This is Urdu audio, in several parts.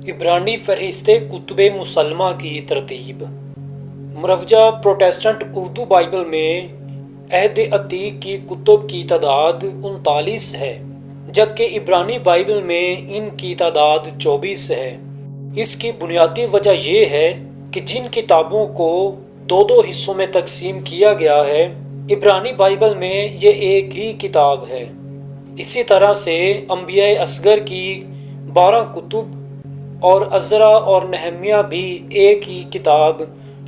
عبرانی فہرست کتب مسلمہ کی ترتیب۔ مروجہ پروٹسٹنٹ اردو بائبل میں عہد عتیق کی کتب کی تعداد 39 ہے، جبکہ عبرانی بائبل میں ان کی تعداد 24 ہے۔ اس کی بنیادی وجہ یہ ہے کہ جن کتابوں کو دو حصوں میں تقسیم کیا گیا ہے، عبرانی بائبل میں یہ ایک ہی کتاب ہے۔ اسی طرح سے انبیاء اصغر کی 12 کتب اور عزرا اور نہمیہ بھی ایک ہی کتاب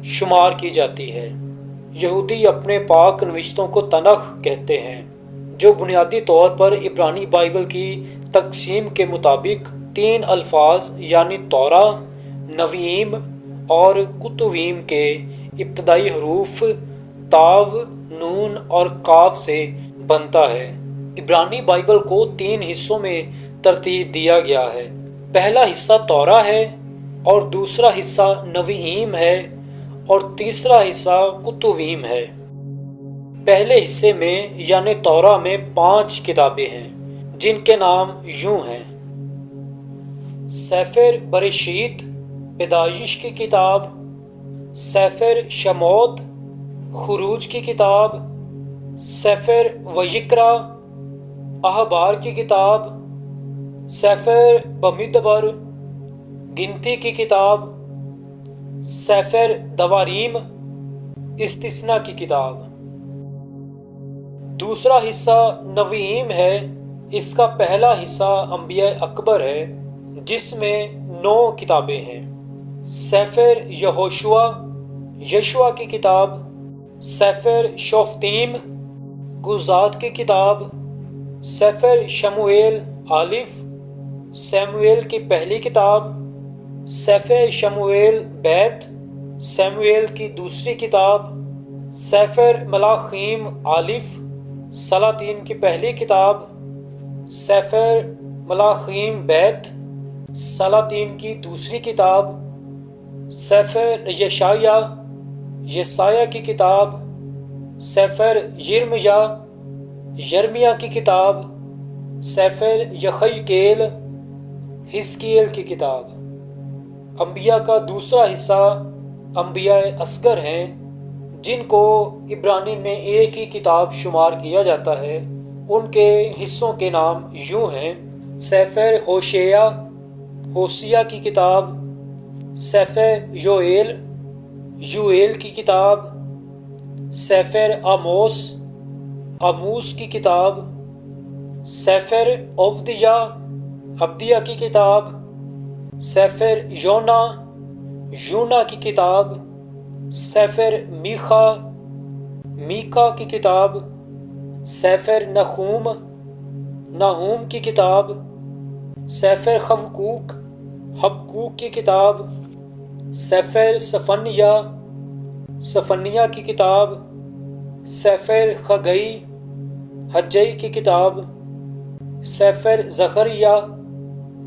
شمار کی جاتی ہے۔ یہودی اپنے پاک نوشتوں کو تنخ کہتے ہیں، جو بنیادی طور پر عبرانی بائبل کی تقسیم کے مطابق 3 الفاظ یعنی توراہ، نویم اور کتویم کے ابتدائی حروف تاو، نون اور قاف سے بنتا ہے۔ عبرانی بائبل کو 3 حصوں میں ترتیب دیا گیا ہے۔ پہلا حصہ توراہ ہے اور دوسرا حصہ نویم ہے اور تیسرا حصہ کتویم ہے۔ پہلے حصے میں یعنی توراہ میں 5 کتابیں ہیں، جن کے نام یوں ہیں: سفر بریشیت، پیدائش کی کتاب، سفر شموت، خروج کی کتاب، سفر ویکرا، احبار کی کتاب، سفر بمدبر، گنتی کی کتاب، سفر دواریم، استثنا کی کتاب۔ دوسرا حصہ نویم ہے۔ اس کا پہلا حصہ انبیاء اکبر ہے، جس میں 9 کتابیں ہیں: سفر یہوشوا، یشوع کی کتاب، سفر شوفتیم، قضات کی کتاب، سفر شموئیل الف، سیموئیل کی پہلی کتاب، سفر شموئیل بیت، سیموئیل کی دوسری کتاب، سفر ملاخیم الف، سلاطین کی پہلی کتاب، سفر ملاخیم بیت، سلاطین کی دوسری کتاب، سفر یسایہ کی کتاب، سفر یرمیہ کی کتاب، سفر یحزقیل، حزقیل کی کتاب۔ انبیاء کا دوسرا حصہ انبیاء اصغر ہیں، جن کو عبرانی میں ایک ہی کتاب شمار کیا جاتا ہے۔ ان کے حصوں کے نام یوں ہیں: سفر ہوشیہ کی کتاب، سفر یوئیل کی کتاب، سفر آموس کی کتاب، سفر عبدیہ کی کتاب، سفر یونا کی کتاب، سفر میکا کی کتاب، سفر نحوم کی کتاب، سفر حبقوق کی کتاب، سفر صفنیہ کی کتاب، سفر حجئی کی کتاب، سفر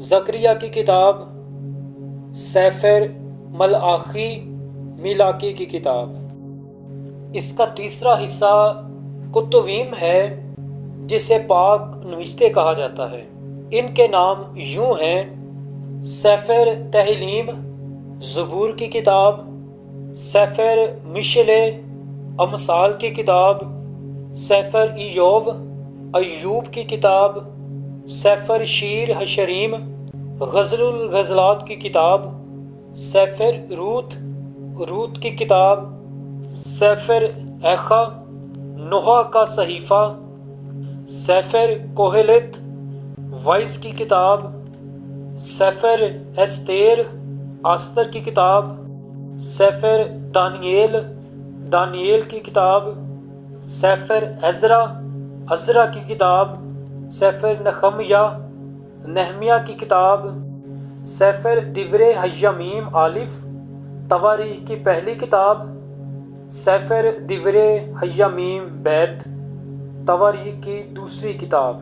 زکریا کی کتاب، سفر ملاکی کی کتاب۔ اس کا تیسرا حصہ کتویم ہے، جسے پاک نوشتے کہا جاتا ہے۔ ان کے نام یوں ہیں: سفر تہلیم، زبور کی کتاب، سفر مشلے، امثال کی کتاب، سفر ایوب کی کتاب، سفر شیر حشریم، غزل الغزلات کی کتاب، سفر روت کی کتاب، سفر ایخا، نوح کا صحیفہ، سفر کوہلت، وائس کی کتاب، سفر آستر کی کتاب، سفر دانییل کی کتاب، سفر عزرا کی کتاب، سفر نہمیہ کی کتاب، سفر دور حیامیم الف، تواریخ کی پہلی کتاب، سفر دور حیامیم بیت، تواریخ کی دوسری کتاب۔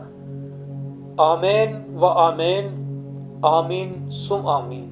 آمین و آمین، آمین ثم آمین۔